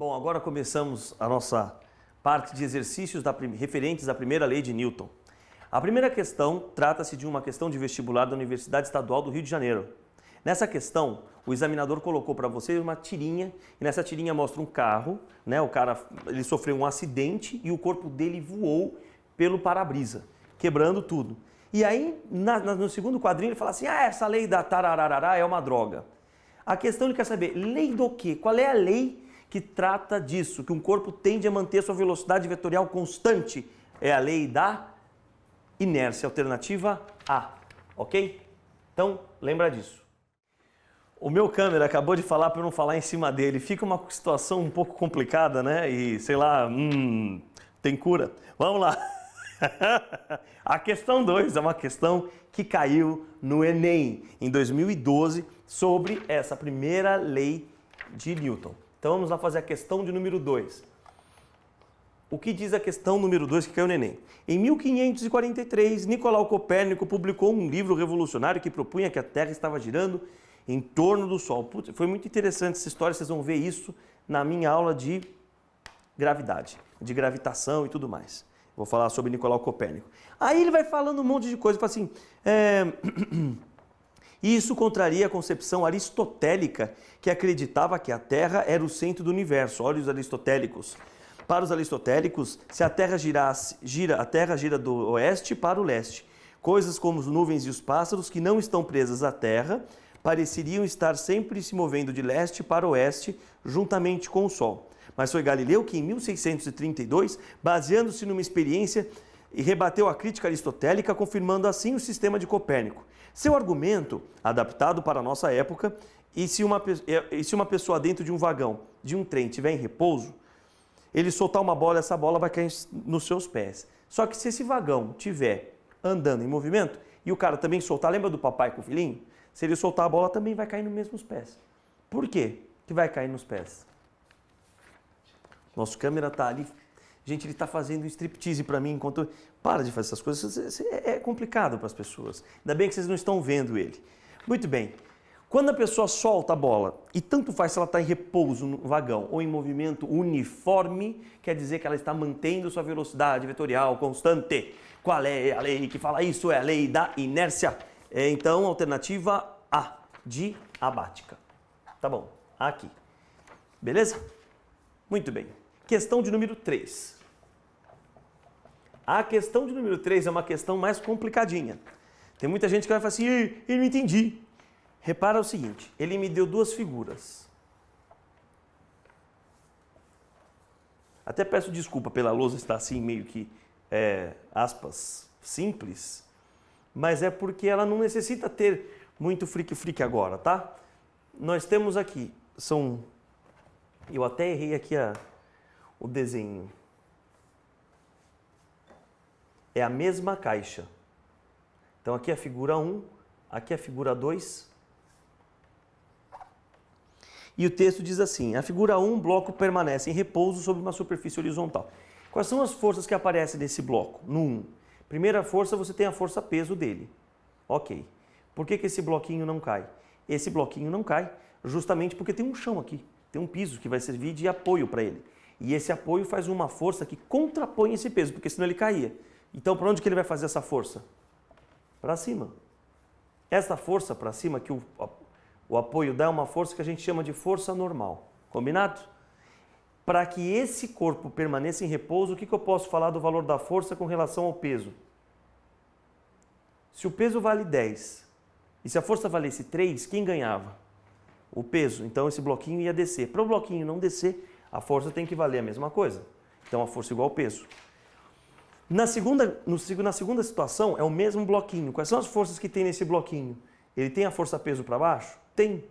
Bom, agora começamos a nossa parte de exercícios referentes à primeira lei de Newton. A primeira questão trata-se de uma questão de vestibular da Universidade Estadual do Rio de Janeiro. Nessa questão, o examinador colocou para você uma tirinha, e nessa tirinha mostra um carro, né? O cara ele sofreu um acidente e o corpo dele voou pelo para-brisa, quebrando tudo. E aí, no segundo quadrinho, ele fala assim, essa lei da tarararará é uma droga. A questão ele quer saber, lei do quê? Qual é a lei que trata disso, que um corpo tende a manter sua velocidade vetorial constante? É a lei da inércia, alternativa A, ok? Então, lembra disso. O meu câmera acabou de falar para eu não falar em cima dele. Fica uma situação um pouco complicada, né? E, sei lá, tem cura. Vamos lá. A questão 2 é uma questão que caiu no Enem em 2012 sobre essa primeira lei de Newton. Então vamos lá fazer a questão de número 2. O que diz a questão número 2 que caiu no Enem? Em 1543, Nicolau Copérnico publicou um livro revolucionário que propunha que a Terra estava girando em torno do Sol. Putz, foi muito interessante essa história, vocês vão ver isso na minha aula de gravidade, de gravitação e tudo mais. Vou falar sobre Nicolau Copérnico. Aí ele vai falando um monte de coisa, fala assim, isso contraria a concepção aristotélica que acreditava que a Terra era o centro do universo. Olha os aristotélicos. Para os aristotélicos, se a Terra a Terra gira do oeste para o leste. Coisas como as nuvens e os pássaros que não estão presas à Terra pareceriam estar sempre se movendo de leste para oeste, juntamente com o Sol. Mas foi Galileu que, em 1632, baseando-se numa experiência, rebateu a crítica aristotélica, confirmando assim o sistema de Copérnico. Seu argumento, adaptado para a nossa época, e se uma pessoa dentro de um vagão, de um trem, estiver em repouso, ele soltar uma bola, essa bola vai cair nos seus pés. Só que se esse vagão estiver andando em movimento, e o cara também soltar, lembra do papai com o filhinho? Se ele soltar a bola, também vai cair nos mesmos pés. Por quê que vai cair nos pés? Nosso câmera está ali. Gente, ele está fazendo um striptease para mim enquanto... Para de fazer essas coisas, é complicado para as pessoas. Ainda bem que vocês não estão vendo ele. Muito bem. Quando a pessoa solta a bola, e tanto faz se ela está em repouso no vagão ou em movimento uniforme, quer dizer que ela está mantendo sua velocidade vetorial constante. Qual é a lei que fala isso? É a lei da inércia. Então, alternativa A, diabática. Tá bom, aqui. Beleza? Muito bem. Questão de número 3. A questão de número 3 é uma questão mais complicadinha. Tem muita gente que vai falar assim, eu não entendi. Repara o seguinte, ele me deu duas figuras. Até peço desculpa pela lousa estar assim, meio que, aspas, simples, mas é porque ela não necessita ter muito frique-frique agora, tá? Nós temos aqui, eu até errei aqui o desenho. É a mesma caixa. Então aqui é a figura 1, aqui é a figura 2. E o texto diz assim, a figura 1, bloco permanece em repouso sobre uma superfície horizontal. Quais são as forças que aparecem nesse bloco? No 1. Primeira força, você tem a força-peso dele. Ok. Por que esse bloquinho não cai? Esse bloquinho não cai justamente porque tem um chão aqui. Tem um piso que vai servir de apoio para ele. E esse apoio faz uma força que contrapõe esse peso, porque senão ele caía. Então, para onde que ele vai fazer essa força? Para cima. Essa força para cima que o apoio dá é uma força que a gente chama de força normal. Combinado? Para que esse corpo permaneça em repouso, o que eu posso falar do valor da força com relação ao peso? Se o peso vale 10 e se a força valesse 3, quem ganhava? O peso. Então esse bloquinho ia descer. Para o bloquinho não descer, a força tem que valer a mesma coisa. Então a força igual ao peso. Na segunda situação é o mesmo bloquinho. Quais são as forças que tem nesse bloquinho? Ele tem a força-peso para baixo? Tem.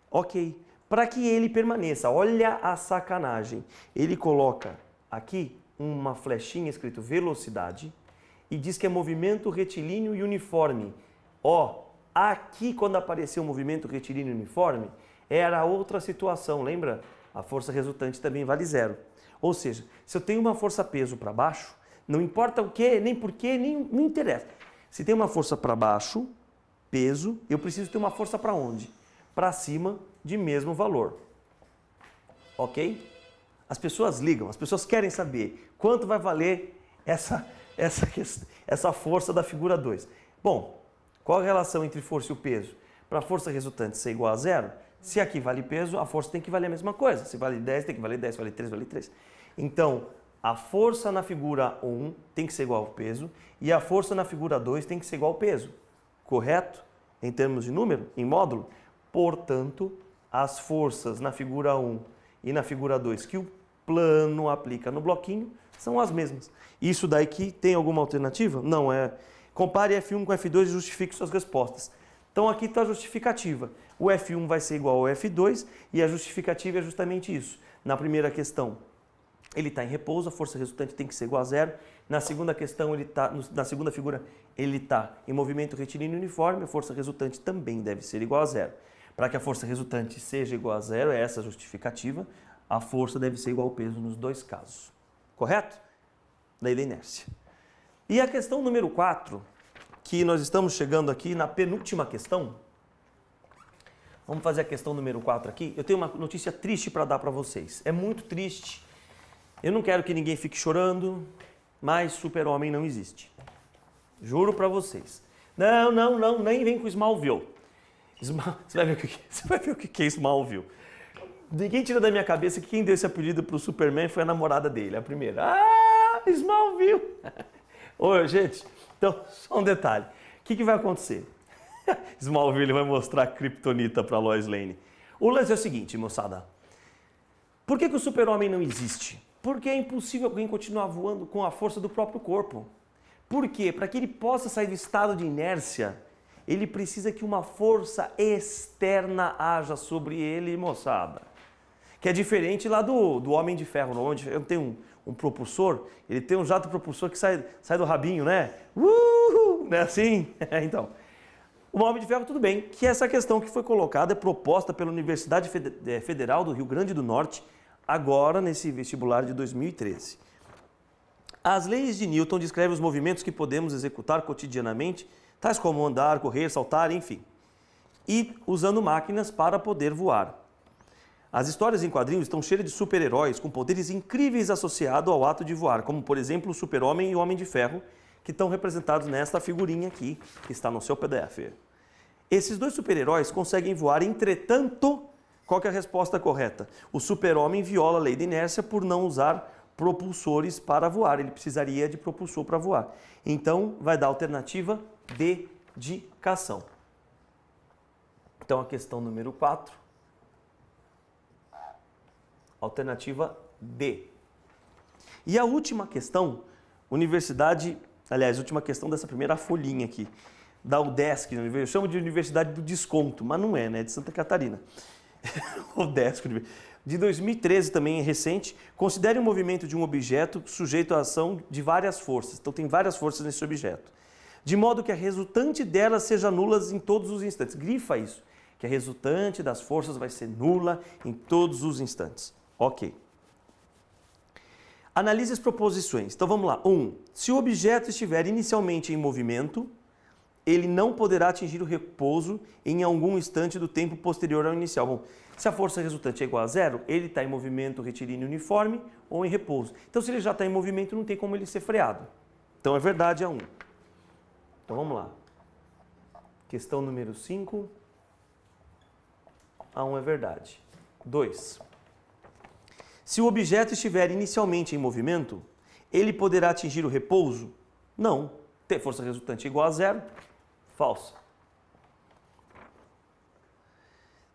Ok. Para que ele permaneça, olha a sacanagem. Ele coloca aqui uma flechinha escrito velocidade e diz que é movimento retilíneo e uniforme. Aqui quando apareceu o movimento retilíneo e uniforme, era outra situação, lembra? A força resultante também vale 0. Ou seja, se eu tenho uma força-peso para baixo, não importa o que, nem porquê, não interessa. Se tem uma força para baixo, peso, eu preciso ter uma força para onde? Para cima de mesmo valor. ok? As pessoas ligam, as pessoas querem saber quanto vai valer essa força da figura 2. Bom, qual a relação entre força e o peso? Para a força resultante ser igual a zero, se aqui vale peso, a força tem que valer a mesma coisa. Se vale 10, tem que valer 10, se vale 3, vale 3. Então, a força na figura 1 tem que ser igual ao peso e a força na figura 2 tem que ser igual ao peso. Correto? Em termos de número, em módulo? Portanto, as forças na figura 1 e na figura 2 que o plano aplica no bloquinho são as mesmas. Isso daí que tem alguma alternativa? Não é. Compare F1 com F2 e justifique suas respostas. Então aqui está a justificativa. O F1 vai ser igual ao F2 e a justificativa é justamente isso. Na primeira questão, ele está em repouso, a força resultante tem que ser igual a zero. Na segunda questão, na segunda figura, ele está em movimento retilíneo uniforme, a força resultante também deve ser igual a zero. Para que a força resultante seja igual a zero, é essa a justificativa, a força deve ser igual ao peso nos dois casos. Correto? Lei da inércia. E a questão número 4, que nós estamos chegando aqui na penúltima questão. Vamos fazer a questão número 4 aqui. Eu tenho uma notícia triste para dar para vocês. É muito triste. Eu não quero que ninguém fique chorando, mas super-homem não existe. Juro para vocês. Não, nem vem com Smallville. Você vai ver o que é Smallville. Ninguém tira da minha cabeça que quem deu esse apelido pro Superman foi a namorada dele, a primeira. Ah, Smallville! Oi, gente, então, só um detalhe. O que vai acontecer? Smallville vai mostrar a Kryptonita para Lois Lane. O lance é o seguinte, moçada. Por que o super-homem não existe? Porque é impossível alguém continuar voando com a força do próprio corpo. Por quê? Para que ele possa sair do estado de inércia, ele precisa que uma força externa haja sobre ele, moçada. Que é diferente lá do Homem de Ferro. No Homem de Ferro tem um propulsor, ele tem um jato propulsor que sai do rabinho, né? Não é assim? Então, o Homem de Ferro, tudo bem, que essa questão que foi colocada é proposta pela Universidade Federal do Rio Grande do Norte, agora nesse vestibular de 2013. As leis de Newton descrevem os movimentos que podemos executar cotidianamente, tais como andar, correr, saltar, enfim, e usando máquinas para poder voar. As histórias em quadrinhos estão cheias de super-heróis com poderes incríveis associados ao ato de voar, como, por exemplo, o Super-Homem e o Homem de Ferro, que estão representados nesta figurinha aqui, que está no seu PDF. Esses dois super-heróis conseguem voar, entretanto, qual que é a resposta correta? O Super-Homem viola a lei da inércia por não usar propulsores para voar, ele precisaria de propulsor para voar. Então, vai dar a alternativa dedicação. Então, a questão número 4, alternativa D. E a última questão, última questão dessa primeira folhinha aqui, da UDESC, eu chamo de Universidade do Desconto, mas não é, né? É de Santa Catarina. UDESC, de 2013 também é recente, considere o movimento de um objeto sujeito à ação de várias forças. Então tem várias forças nesse objeto. De modo que a resultante delas seja nula em todos os instantes. Grifa isso, que a resultante das forças vai ser nula em todos os instantes. Ok. Analise as proposições. Então vamos lá. 1. Se o objeto estiver inicialmente em movimento, ele não poderá atingir o repouso em algum instante do tempo posterior ao inicial. Bom, se a força resultante é igual a zero, ele está em movimento retilíneo uniforme ou em repouso. Então, se ele já está em movimento, não tem como ele ser freado. Então, é verdade a 1. Então, vamos lá. Questão número 5. A 1 é verdade. 2. Se o objeto estiver inicialmente em movimento, ele poderá atingir o repouso? Não. Ter força resultante igual a zero? Falso.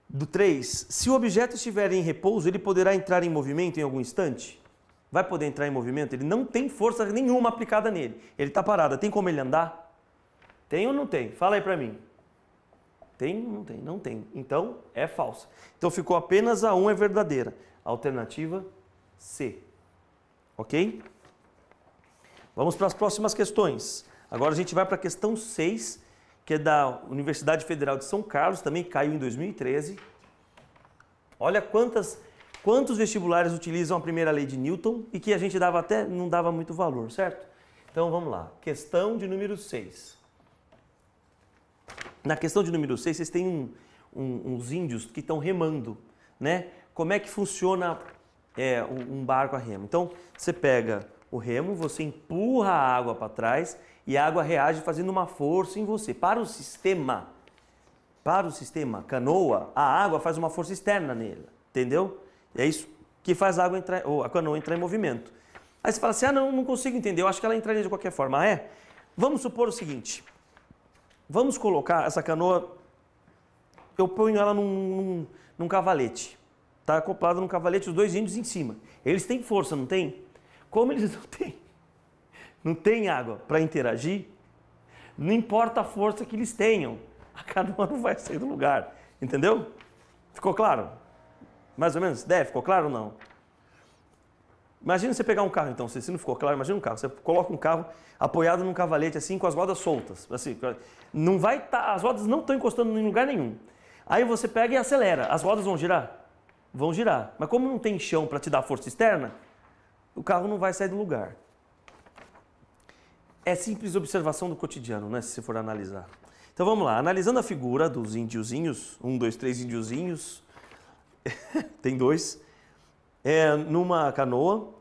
Do 3. Se o objeto estiver em repouso, ele poderá entrar em movimento em algum instante? Vai poder entrar em movimento? Ele não tem força nenhuma aplicada nele. Ele está parado. Tem como ele andar? Tem ou não tem? Fala aí para mim. Tem ou não tem? Não tem. Então, é falso. Então, ficou apenas a 1 é verdadeira. Alternativa C. Ok? Vamos para as próximas questões. Agora a gente vai para a questão 6, que é da Universidade Federal de São Carlos, também caiu em 2013. Olha quantos vestibulares utilizam a primeira lei de Newton e que a gente não dava muito valor, certo? Então vamos lá. Questão de número 6. Na questão de número 6, vocês têm uns índios que estão remando, né? como é que funciona um barco a remo. Então, você pega o remo, você empurra a água para trás e a água reage fazendo uma força em você. Para o sistema canoa, a água faz uma força externa nele, entendeu? E é isso que faz a água entrar, ou a canoa entrar em movimento. Aí você fala assim, não consigo entender, eu acho que ela entraria de qualquer forma. Vamos supor o seguinte, vamos colocar essa canoa, eu ponho ela num cavalete, está acoplada num cavalete, os dois índios em cima. Eles têm força, não tem? Como eles não têm água para interagir, não importa a força que eles tenham, a canoa não vai sair do lugar, entendeu? Ficou claro? Mais ou menos? Ficou claro ou não? Imagina você pegar um carro, então, se não ficou claro, imagina um carro, você coloca um carro apoiado num cavalete assim, com as rodas soltas, assim, não vai as rodas não estão encostando em lugar nenhum. Aí você pega e acelera, as rodas vão girar? Vão girar, mas como não tem chão para te dar força externa, o carro não vai sair do lugar. É simples observação do cotidiano, né, se você for analisar. Então vamos lá, analisando a figura dos índiozinhos, 1, 2, 3 índiozinhos, tem 2, numa canoa.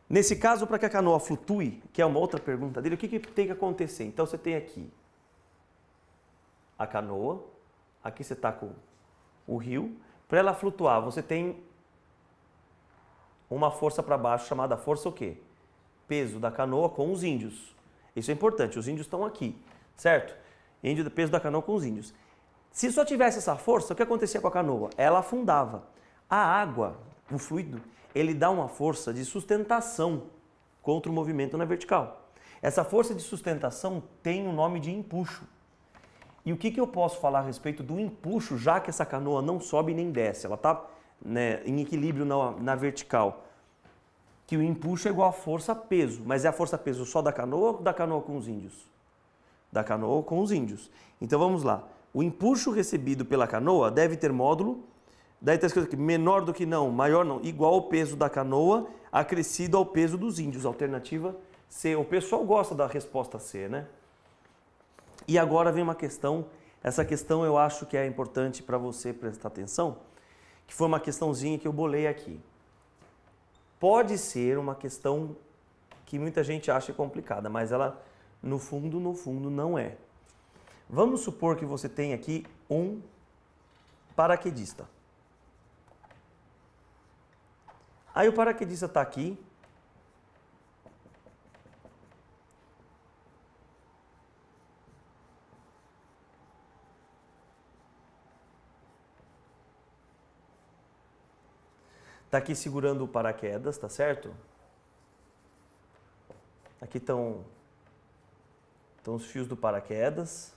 Nesse caso, para que a canoa flutue, que é uma outra pergunta dele, o que tem que acontecer? Então você tem aqui a canoa, aqui você está com o rio. Para ela flutuar, você tem uma força para baixo chamada força o quê? Peso da canoa com os índios. Isso é importante, os índios estão aqui, certo? Peso da canoa com os índios. Se só tivesse essa força, o que acontecia com a canoa? Ela afundava. A água, o fluido, ele dá uma força de sustentação contra o movimento na vertical. Essa força de sustentação tem o nome de empuxo. E o que eu posso falar a respeito do empuxo, já que essa canoa não sobe nem desce, ela está, né, em equilíbrio na vertical? Que o empuxo é igual a força-peso, mas é a força-peso só da canoa ou da canoa com os índios? Da canoa com os índios. Então vamos lá. O empuxo recebido pela canoa deve ter módulo, daí está escrito aqui, menor do que não, maior não, igual ao peso da canoa, acrescido ao peso dos índios. Alternativa C. O pessoal gosta da resposta C, né? E agora vem uma questão, essa questão eu acho que é importante para você prestar atenção, que foi uma questãozinha que eu bolei aqui. Pode ser uma questão que muita gente acha complicada, mas ela, no fundo, não é. Vamos supor que você tem aqui um paraquedista. Aí o paraquedista está aqui. Está aqui segurando o paraquedas, tá certo? Aqui estão os fios do paraquedas.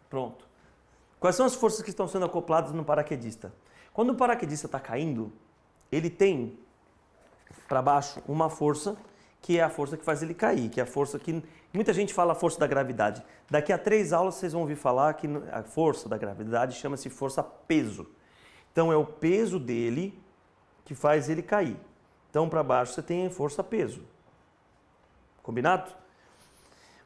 Pronto. Quais são as forças que estão sendo acopladas no paraquedista? Quando o paraquedista está caindo, ele tem para baixo uma força que é a força que faz ele cair, que é a força que... Muita gente fala a força da gravidade. Daqui a 3 aulas vocês vão ouvir falar que a força da gravidade chama-se força-peso. Então é o peso dele que faz ele cair. Então para baixo você tem a força-peso. Combinado?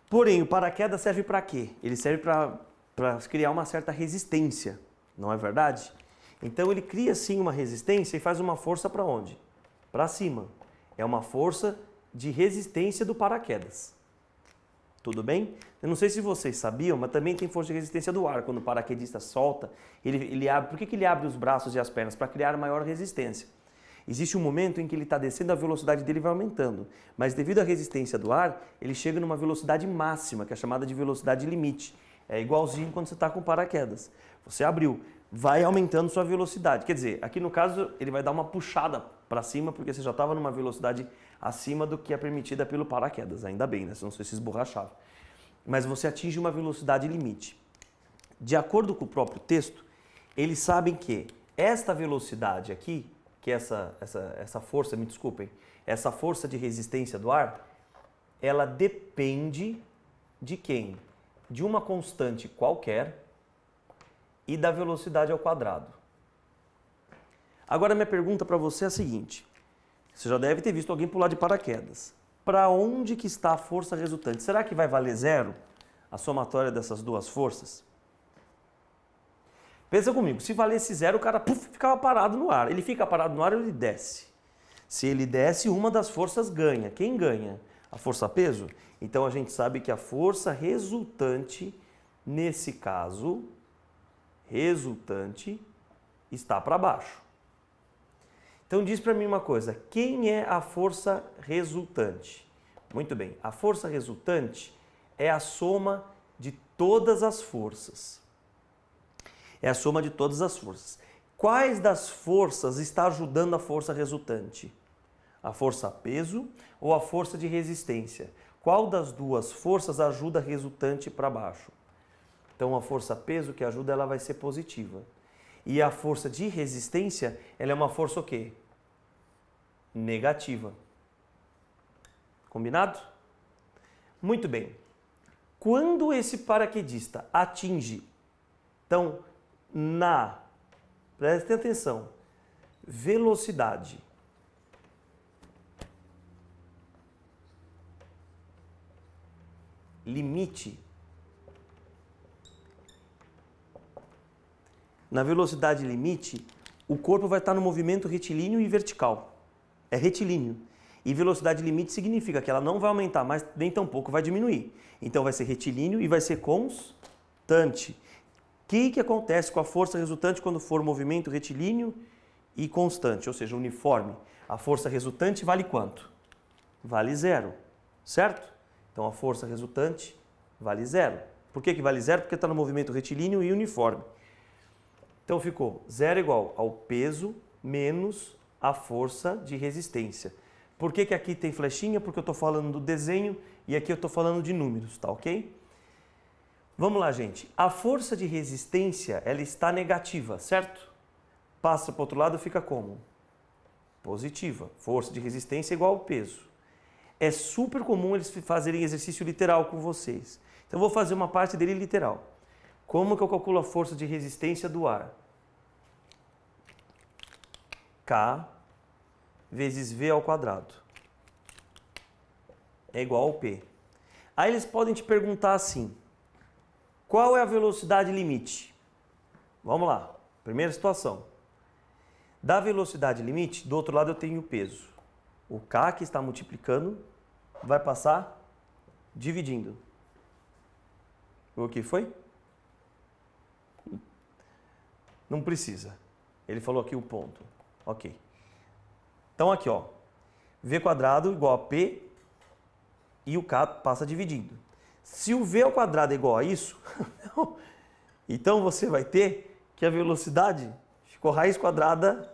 Porém, o paraquedas serve para quê? Ele serve para criar uma certa resistência, não é verdade? Então ele cria sim uma resistência e faz uma força para onde? Para cima. É uma força de resistência do paraquedas. Tudo bem? Eu não sei se vocês sabiam, mas também tem força de resistência do ar. Quando o paraquedista solta, ele abre. Por que ele abre os braços e as pernas? Para criar maior resistência. Existe um momento em que ele está descendo, a velocidade dele vai aumentando. Mas devido à resistência do ar, ele chega numa velocidade máxima, que é chamada de velocidade limite. É igualzinho quando você está com paraquedas. Você abriu, vai aumentando sua velocidade. Quer dizer, aqui no caso, ele vai dar uma puxada para cima, porque você já estava numa velocidade acima do que é permitida pelo paraquedas. Ainda bem, né? Senão você se esborrachava. Mas você atinge uma velocidade limite. De acordo com o próprio texto, eles sabem que esta velocidade aqui, que essa força, me desculpem, essa força de resistência do ar, ela depende de quem? De uma constante qualquer e da velocidade ao quadrado. Agora minha pergunta para você é a seguinte, você já deve ter visto alguém pular de paraquedas. Para onde que está a força resultante? Será que vai valer 0? a somatória dessas duas forças? Pensa comigo, se valesse zero, o cara ficava parado no ar. Ele fica parado no ar, ele desce. Se ele desce, uma das forças ganha. Quem ganha? A força-peso? Então a gente sabe que a força resultante, nesse caso, resultante, está para baixo. Então diz para mim uma coisa, quem é a força resultante? Muito bem, a força resultante é a soma de todas as forças. É a soma de todas as forças. Quais das forças está ajudando a força resultante? A força-peso ou a força de resistência? Qual das duas forças ajuda a resultante para baixo? Então a força-peso que ajuda, ela vai ser positiva. E a força de resistência, ela é uma força o quê? Negativa. Combinado? Muito bem. Quando esse paraquedista atinge, então, prestem atenção, velocidade limite, na velocidade limite, o corpo vai estar no movimento retilíneo e vertical. É retilíneo. E velocidade limite significa que ela não vai aumentar, mas nem tampouco vai diminuir. Então vai ser retilíneo e vai ser constante. O que acontece com a força resultante quando for movimento retilíneo e constante, ou seja, uniforme? A força resultante vale quanto? Vale zero, certo? Então a força resultante vale zero. Por que vale zero? Porque está no movimento retilíneo e uniforme. Então ficou zero igual ao peso menos a força de resistência. Por que aqui tem flechinha? Porque eu estou falando do desenho e aqui eu estou falando de números, tá ok? Vamos lá, gente. A força de resistência, ela está negativa, certo? Passa para o outro lado, fica como? Positiva. Força de resistência é igual ao peso. É super comum eles fazerem exercício literal com vocês. Então eu vou fazer uma parte dele literal. Como que eu calculo a força de resistência do ar? K vezes V ao quadrado é igual ao P. Aí eles podem te perguntar assim, qual é a velocidade limite? Vamos lá, primeira situação. Da velocidade limite, do outro lado eu tenho o peso. O K que está multiplicando vai passar dividindo. O que foi? Não precisa. Ele falou aqui o ponto. Ok. Então aqui, ó, V quadrado igual a P e o K passa dividindo. Se o V ao quadrado é igual a isso, então você vai ter que a velocidade ficou raiz quadrada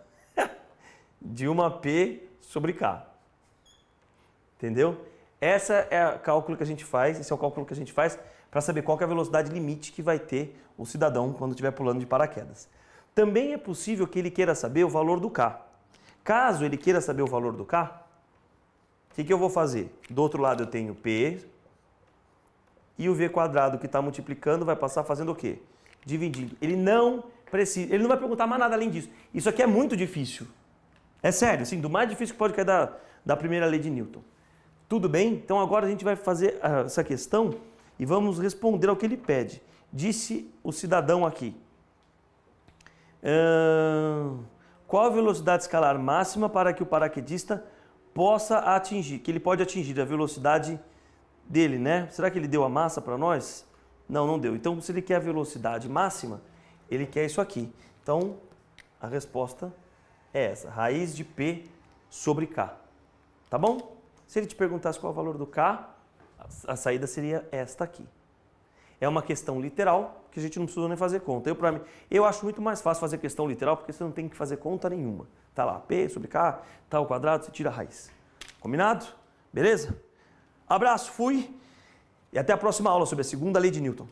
de uma P sobre K. Entendeu? Esse é o cálculo que a gente faz, para saber qual que é a velocidade limite que vai ter o cidadão quando estiver pulando de paraquedas. Também é possível que ele queira saber o valor do K. Caso ele queira saber o valor do K, o que eu vou fazer? Do outro lado eu tenho P e o V quadrado que está multiplicando vai passar fazendo o quê? Dividindo. Ele não vai perguntar mais nada além disso. Isso aqui é muito difícil. É sério, assim, do mais difícil que pode cair da primeira lei de Newton. Tudo bem? Então agora a gente vai fazer essa questão e vamos responder ao que ele pede. Disse o cidadão aqui. Qual a velocidade escalar máxima para que o paraquedista possa atingir? Que ele pode atingir a velocidade dele, né? Será que ele deu a massa para nós? Não, não deu. Então, se ele quer a velocidade máxima, ele quer isso aqui. Então, a resposta é essa. Raiz de P sobre K. Tá bom? Se ele te perguntasse qual é o valor do K, a saída seria esta aqui. É uma questão literal que a gente não precisa nem fazer conta. Eu acho muito mais fácil fazer questão literal porque você não tem que fazer conta nenhuma. Tá lá, P sobre K, tá ao quadrado, você tira a raiz. Combinado? Beleza? Abraço, fui! E até a próxima aula sobre a segunda lei de Newton.